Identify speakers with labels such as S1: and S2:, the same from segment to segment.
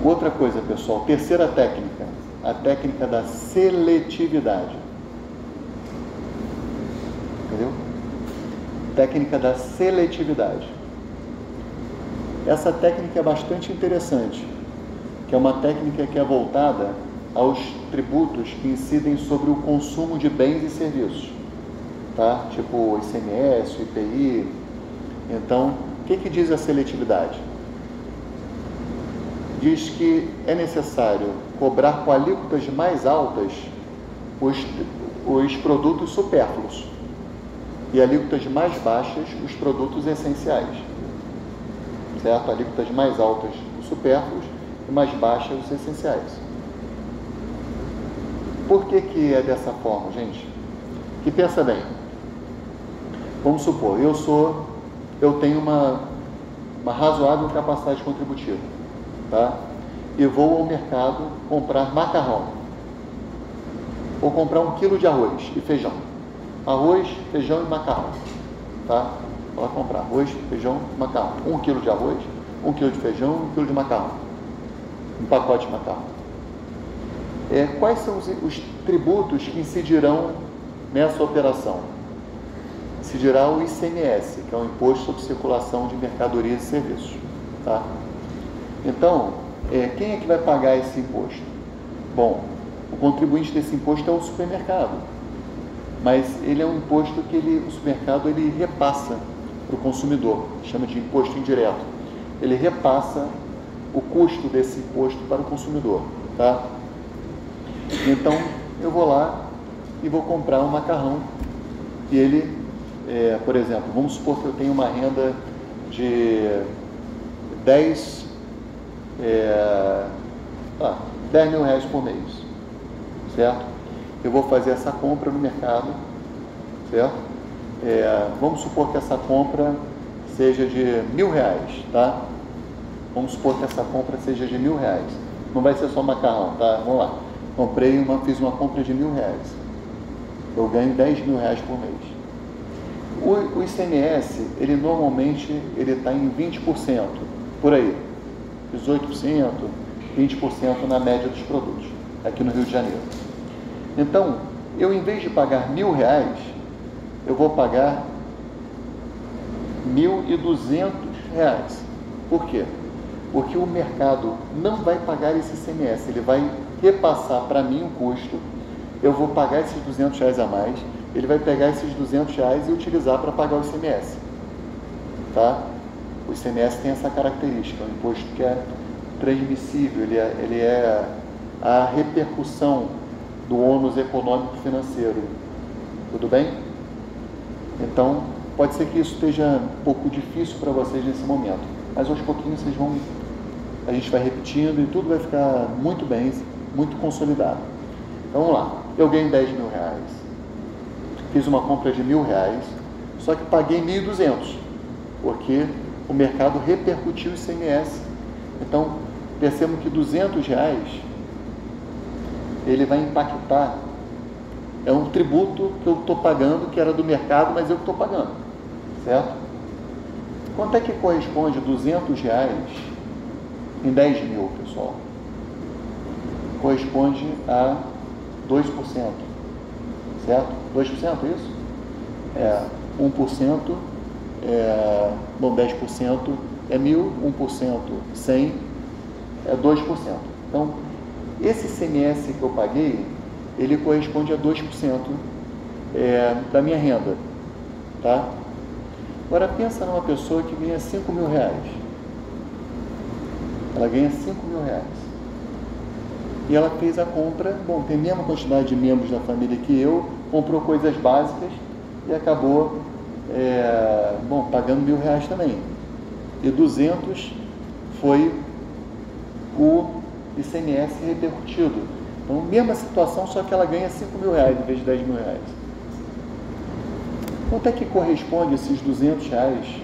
S1: Outra coisa, pessoal, terceira técnica, a técnica da seletividade. Entendeu? Técnica da seletividade. Essa técnica é bastante interessante, que é uma técnica que é voltada aos tributos que incidem sobre o consumo de bens e serviços, tá? Tipo o ICMS, o IPI. Então, o que diz a seletividade? Diz que é necessário cobrar com alíquotas mais altas os produtos supérfluos e alíquotas mais baixas os produtos essenciais, certo? Alíquotas mais altas os supérfluos e mais baixas os essenciais. Por que é dessa forma, gente? Que pensa bem, vamos supor, eu tenho uma razoável capacidade contributiva, tá? E vou ao mercado comprar macarrão, ou comprar 1 quilo de arroz e feijão, arroz, feijão e macarrão, tá? Vou lá comprar arroz, feijão e macarrão, 1 quilo de arroz, 1 quilo de feijão, 1 quilo de macarrão, um pacote de macarrão. Quais são os tributos que incidirão nessa operação? Incidirá o ICMS, que é o Imposto sobre Circulação de Mercadorias e Serviços, tá? Então, quem é que vai pagar esse imposto? Bom, o contribuinte desse imposto é o supermercado, mas ele é um imposto que o supermercado repassa para o consumidor, chama de imposto indireto. Ele repassa o custo desse imposto para o consumidor, tá? Então, eu vou lá e vou comprar um macarrão e ele, por exemplo, vamos supor que eu tenho uma renda de 10 mil reais por mês, certo? Eu vou fazer essa compra no mercado, certo? Vamos supor que essa compra seja de R$1.000, tá? Vamos supor que essa compra seja de R$1.000. Não vai ser só macarrão, tá? Vamos lá. Fiz uma compra de R$1.000. Eu ganho R$10.000 por mês. O ICMS, ele normalmente está em 20%, por aí. 18%, 20% na média dos produtos, aqui no Rio de Janeiro. Então, eu em vez de pagar R$1.000, eu vou pagar R$1.200. Por quê? Porque o mercado não vai pagar esse ICMS, ele vai repassar para mim um custo, eu vou pagar esses R$200 a mais, ele vai pegar esses R$200 e utilizar para pagar o ICMS, tá? O ICMS tem essa característica, é um imposto que é transmissível, ele é a repercussão do ônus econômico financeiro, tudo bem? Então, pode ser que isso esteja um pouco difícil para vocês nesse momento, mas aos pouquinhos a gente vai repetindo e tudo vai ficar muito bem, muito consolidado. Então, vamos lá, eu ganhei R$10.000, fiz uma compra de R$1.000, só que paguei R$1.200, porque o mercado repercutiu o ICMS. Então, percebam que R$200 ele vai impactar, é um tributo que eu estou pagando, que era do mercado, mas eu que estou pagando, certo? Quanto é que corresponde R$200 em 10 mil, pessoal? Corresponde a 2%, certo? 2% isso? 1%, 10% é 1.000, 1%, 100, é 2%. Então, esse ICMS que eu paguei, ele corresponde a 2% da minha renda, tá? Agora, pensa numa pessoa que ganha R$5.000. Ela ganha R$5.000. E ela fez a compra, tem a mesma quantidade de membros da família que eu, comprou coisas básicas e acabou, pagando R$1.000 também. E 200 foi o ICMS repercutido. Então, mesma situação, só que ela ganha R$5.000 em vez de R$10.000. Quanto é que corresponde esses R$200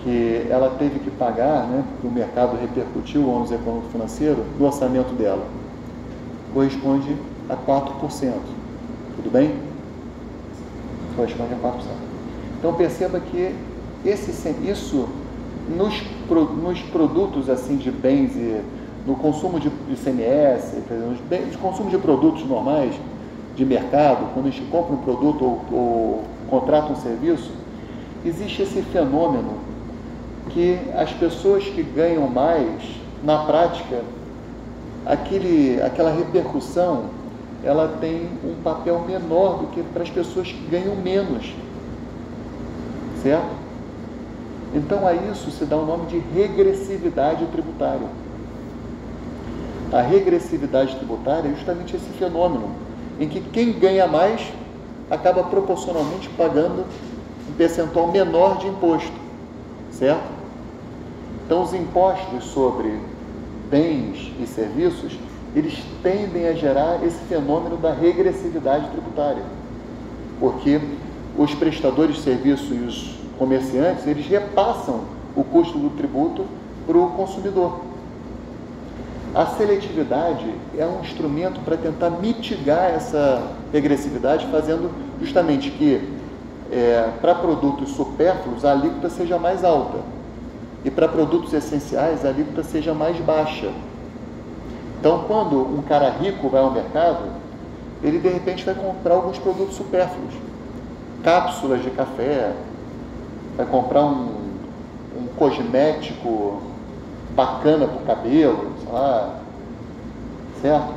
S1: que ela teve que pagar, né, que o mercado repercutiu o ônus econômico financeiro no orçamento dela? Corresponde a 4%. Tudo bem? Corresponde a 4%. Então, perceba que isso nos produtos assim de bens e no consumo de ICMS, de consumo de produtos normais de mercado, quando a gente compra um produto ou contrata um serviço, existe esse fenômeno que as pessoas que ganham mais, na prática, aquela repercussão, ela tem um papel menor do que para as pessoas que ganham menos, certo? Então a isso se dá o nome de regressividade tributária. A regressividade tributária é justamente esse fenômeno em que quem ganha mais acaba proporcionalmente pagando um percentual menor de imposto, certo? Então os impostos sobre bens e serviços, eles tendem a gerar esse fenômeno da regressividade tributária, porque os prestadores de serviço e os comerciantes, eles repassam o custo do tributo para o consumidor. A seletividade é um instrumento para tentar mitigar essa regressividade, fazendo justamente que para produtos supérfluos a alíquota seja mais alta e para produtos essenciais a alíquota seja mais baixa. Então, quando um cara rico vai ao mercado, ele de repente vai comprar alguns produtos supérfluos, cápsulas de café, vai comprar um cosmético bacana para o cabelo, sei lá, certo?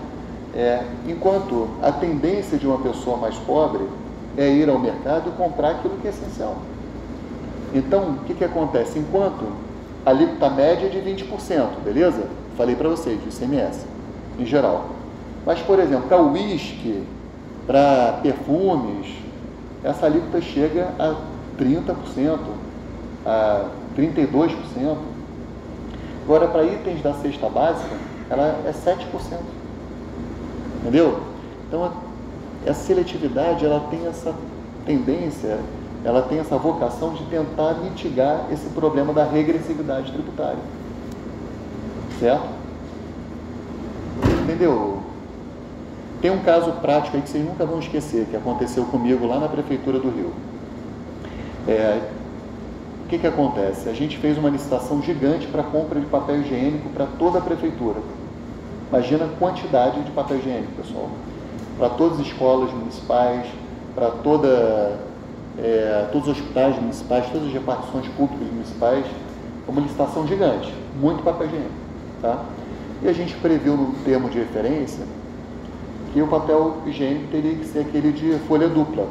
S1: Enquanto a tendência de uma pessoa mais pobre é ir ao mercado e comprar aquilo que é essencial. Então, o que acontece? Enquanto a alíquota média é de 20%, beleza? Falei para vocês, do ICMS, em geral. Mas, por exemplo, para uísque, para perfumes, essa alíquota chega a 30%, a 32%. Agora, para itens da cesta básica, ela é 7%. Entendeu? Então, a seletividade, ela tem essa tendência, ela tem essa vocação de tentar mitigar esse problema da regressividade tributária. Certo? Entendeu? Tem um caso prático aí que vocês nunca vão esquecer, que aconteceu comigo lá na Prefeitura do Rio. O que acontece? A gente fez uma licitação gigante para compra de papel higiênico para toda a Prefeitura. Imagina a quantidade de papel higiênico, pessoal. Para todas as escolas municipais, para todos os hospitais municipais, todas as repartições públicas municipais, uma licitação gigante, muito papel higiênico. Tá? E a gente previu no termo de referência que o papel higiênico teria que ser aquele de folha dupla,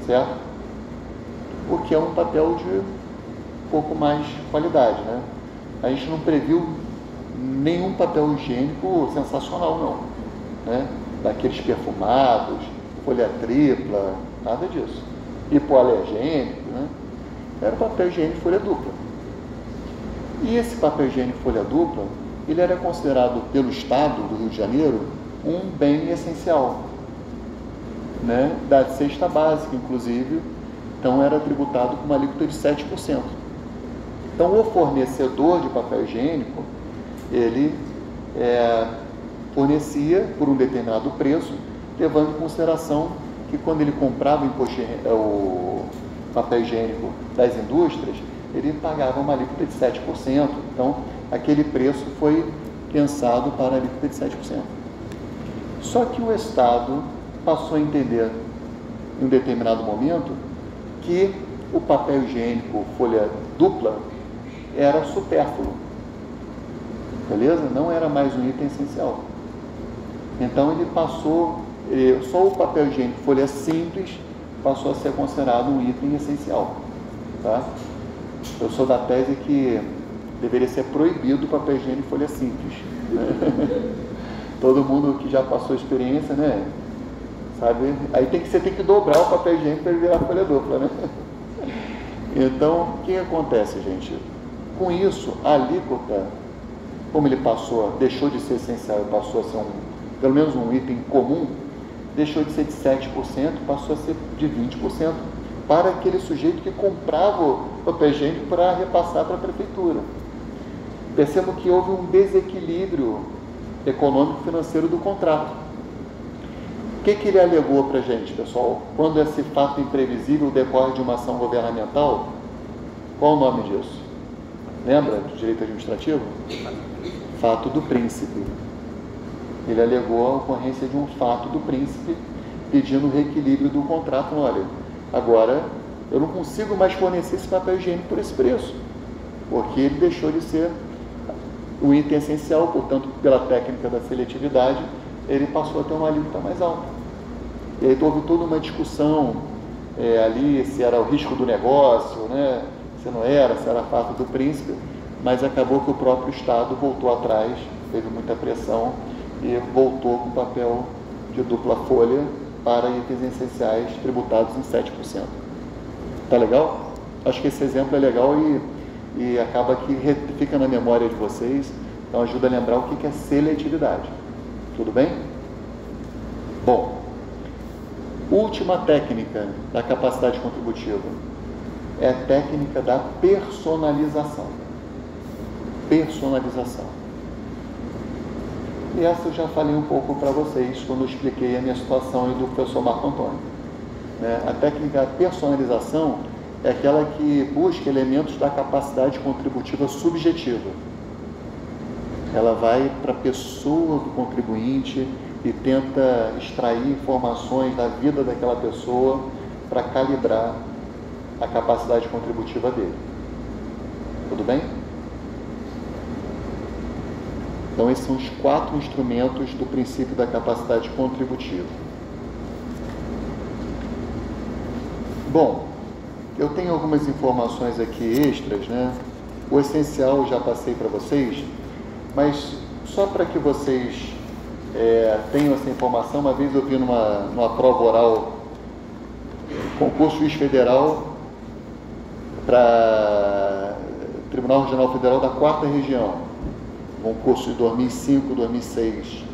S1: certo? Porque é um papel de um pouco mais qualidade, né? A gente não previu nenhum papel higiênico sensacional, não, né? Daqueles perfumados, folha tripla, nada disso. Hipoalergênico, né? Era papel higiênico folha dupla. E esse papel higiênico folha dupla, ele era considerado pelo Estado do Rio de Janeiro um bem essencial, né? Da cesta básica, inclusive. Então era tributado com uma alíquota de 7%. Então o fornecedor de papel higiênico, ele fornecia por um determinado preço, levando em consideração que quando ele comprava o papel higiênico das indústrias, ele pagava uma alíquota de 7%. Então aquele preço foi pensado para a alíquota de 7%. Só que o Estado passou a entender em um determinado momento que o papel higiênico folha dupla era supérfluo, beleza? Não era mais um item essencial. Então ele passou, só o papel higiênico folha simples passou a ser considerado um item essencial, tá? Eu sou da tese que deveria ser proibido o papel higiênico folha simples, né? Todo mundo que já passou a experiência, né? Sabe? Aí você tem que dobrar o papel higiênico para ele virar folha dupla, né? Então, o que acontece, gente? Com isso, a alíquota, como ele deixou de ser essencial e passou a ser pelo menos um item comum, deixou de ser de 7%, passou a ser de 20% para aquele sujeito que comprava o papel higiênico para repassar para a prefeitura. Percebam que houve um desequilíbrio econômico-financeiro do contrato. O que ele alegou para a gente, pessoal? Quando esse fato imprevisível decorre de uma ação governamental, qual o nome disso? Lembra do direito administrativo? fato do príncipe. Ele alegou a ocorrência de um fato do príncipe, pedindo o reequilíbrio do contrato. Olha, agora eu não consigo mais fornecer esse papel higiênico por esse preço, porque ele deixou de ser o item essencial, portanto, pela técnica da seletividade, ele passou a ter uma alíquota mais alta. E aí houve toda uma discussão ali, se era o risco do negócio, né? Se não era, se era fato do príncipe, mas acabou que o próprio Estado voltou atrás, teve muita pressão e voltou com o papel de dupla folha para itens essenciais tributados em 7%. Tá legal? Acho que esse exemplo é legal e acaba que fica na memória de vocês, então ajuda a lembrar o que é seletividade. Tudo bem? Bom, última técnica da capacidade contributiva é a técnica da personalização. Personalização. E essa eu já falei um pouco para vocês quando eu expliquei a minha situação e do professor Marco Antônio. A técnica da personalização é aquela que busca elementos da capacidade contributiva subjetiva. Ela vai para a pessoa do contribuinte e tenta extrair informações da vida daquela pessoa para calibrar a capacidade contributiva dele. Tudo bem? Então, esses são os 4 instrumentos do princípio da capacidade contributiva. Bom, eu tenho algumas informações aqui extras, né? O essencial eu já passei para vocês, mas só para que vocês tenham essa informação, uma vez eu vi numa prova oral, concurso juiz federal para Tribunal Regional Federal da 4ª Região, concurso de 2005, 2006,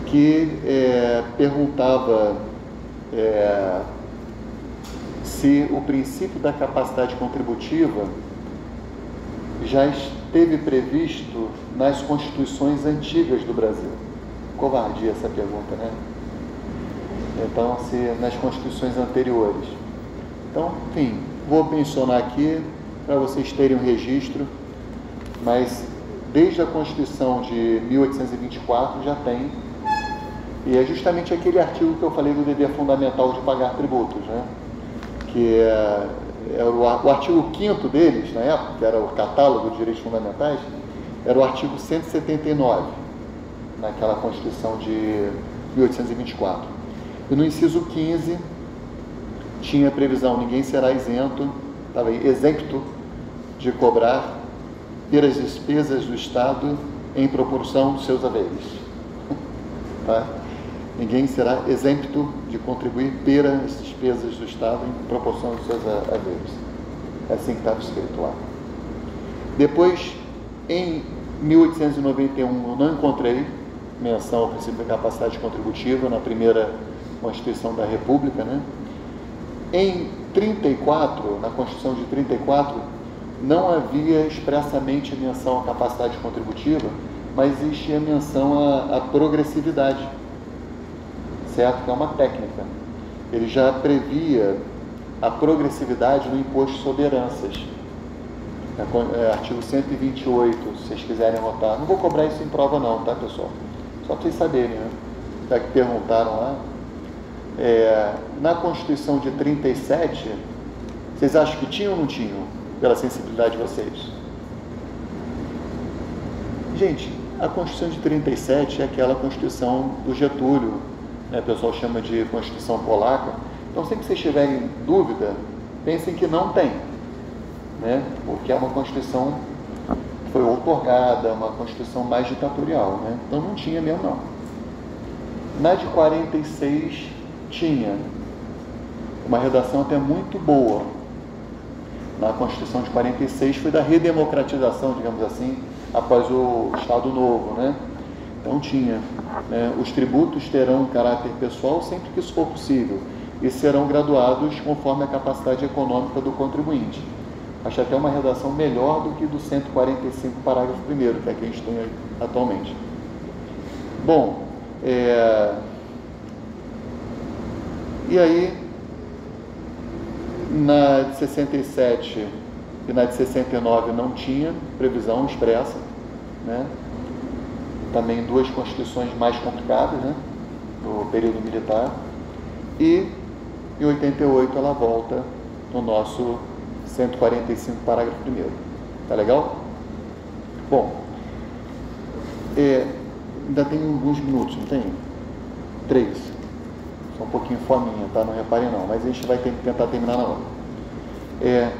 S1: que perguntava se o princípio da capacidade contributiva já esteve previsto nas constituições antigas do Brasil. Covardia essa pergunta, né? Então, se nas constituições anteriores. Então, enfim, vou mencionar aqui para vocês terem um registro, mas desde a Constituição de 1824 já tem, e é justamente aquele artigo que eu falei do dever fundamental de pagar tributos, né? Que era o artigo 5º deles, na época, que era o catálogo de direitos fundamentais, era o artigo 179, naquela Constituição de 1824. E no inciso 15, tinha a previsão, ninguém será isento, estava aí, exempto de cobrar pelas despesas do Estado em proporção dos seus haveres. Tá? Ninguém será exempto de contribuir pelas despesas do Estado em proporção dos seus haveres. É assim que estava escrito lá. Depois, em 1891, eu não encontrei menção ao princípio da capacidade contributiva na primeira Constituição da República, né? Em 34, na Constituição de 34, não havia expressamente menção à capacidade contributiva, mas existia menção à progressividade, certo? Que é uma técnica. Ele já previa a progressividade no imposto sobre heranças. Artigo 128, se vocês quiserem anotar. Não vou cobrar isso em prova não, tá, pessoal? Só para vocês saberem, né? Já que perguntaram lá. Na Constituição de 37, vocês acham que tinham ou não tinham, pela sensibilidade de vocês? Gente, a Constituição de 37 é aquela Constituição do Getúlio, né? O pessoal chama de Constituição Polaca. Então, sempre que vocês tiverem dúvida, pensem que não tem, né? Porque é uma Constituição que foi outorgada, uma Constituição mais ditatorial, né? Então, não tinha mesmo, não. Na de 46, tinha uma redação até muito boa. Na Constituição de 46 foi da redemocratização, digamos assim, após o Estado Novo, né? Então tinha, né, os tributos terão um caráter pessoal sempre que isso for possível e serão graduados conforme a capacidade econômica do contribuinte. Acho até uma redação melhor do que do 145, parágrafo 1º, que é que a gente tem atualmente. Bom, e aí, na de 67 e na de 69 não tinha previsão expressa, né? Também duas constituições mais complicadas, né? No período militar. E em 88 ela volta no nosso 145, parágrafo 1º. Tá legal? Bom, ainda tem alguns minutos, não tem? 3. Só um pouquinho fominha, tá? Não reparem não, mas a gente vai tentar terminar na hora.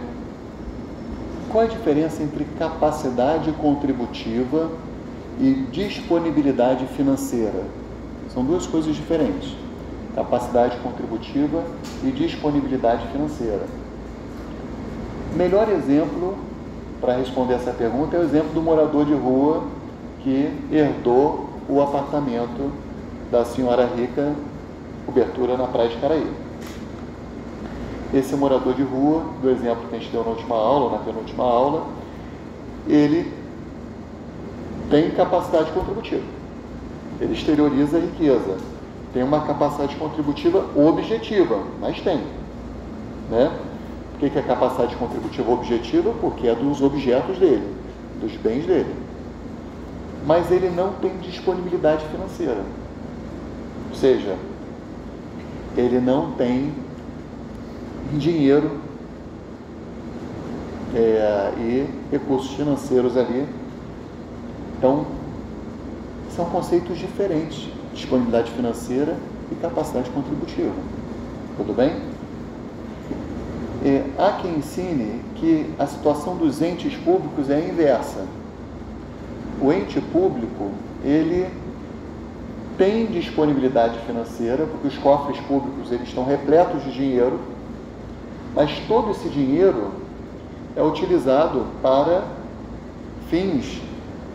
S1: Qual a diferença entre capacidade contributiva e disponibilidade financeira? São duas coisas diferentes. Capacidade contributiva e disponibilidade financeira. Melhor exemplo para responder essa pergunta é o exemplo do morador de rua que herdou o apartamento da senhora rica, cobertura na Praia de Caraí. Esse morador de rua, do exemplo que a gente deu na última aula, na penúltima aula, ele tem capacidade contributiva. Ele exterioriza a riqueza. Tem uma capacidade contributiva objetiva, mas tem. Né? Por que é capacidade contributiva objetiva? Porque é dos objetos dele, dos bens dele. Mas ele não tem disponibilidade financeira. Ou seja, ele não tem dinheiro e recursos financeiros ali. Então, são conceitos diferentes, disponibilidade financeira e capacidade contributiva. Tudo bem? Há quem ensine que a situação dos entes públicos é a inversa. O ente público, ele tem disponibilidade financeira, porque os cofres públicos eles estão repletos de dinheiro, mas todo esse dinheiro é utilizado para fins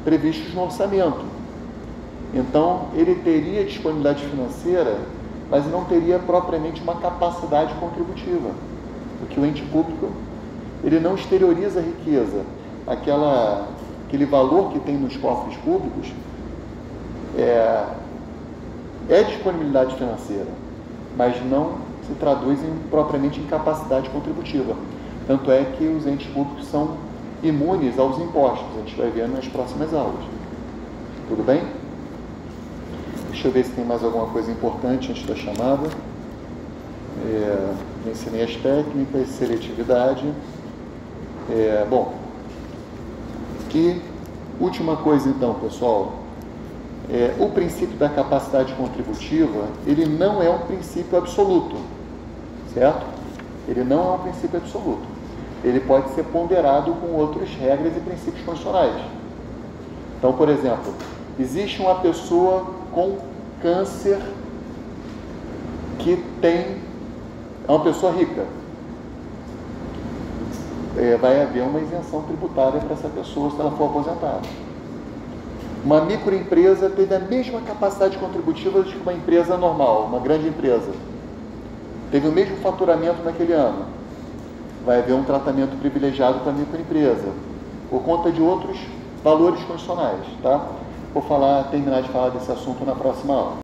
S1: previstos no orçamento. Então, ele teria disponibilidade financeira, mas não teria propriamente uma capacidade contributiva, porque o ente público ele não exterioriza a riqueza. Aquele valor que tem nos cofres públicos é disponibilidade financeira, mas não se traduz propriamente em capacidade contributiva. Tanto é que os entes públicos são imunes aos impostos. A gente vai ver nas próximas aulas. Tudo bem? Deixa eu ver se tem mais alguma coisa importante antes da chamada. Ensinei as técnicas, seletividade. Bom, e última coisa então, pessoal. O princípio da capacidade contributiva, ele não é um princípio absoluto, certo? Ele não é um princípio absoluto. Ele pode ser ponderado com outras regras e princípios constitucionais. Então, por exemplo, existe uma pessoa com câncer que é uma pessoa rica. Vai haver uma isenção tributária para essa pessoa se ela for aposentada. Uma microempresa teve a mesma capacidade contributiva de uma empresa normal, uma grande empresa. Teve o mesmo faturamento naquele ano. Vai haver um tratamento privilegiado para a microempresa, por conta de outros valores constitucionais, tá? Vou terminar de falar desse assunto na próxima aula.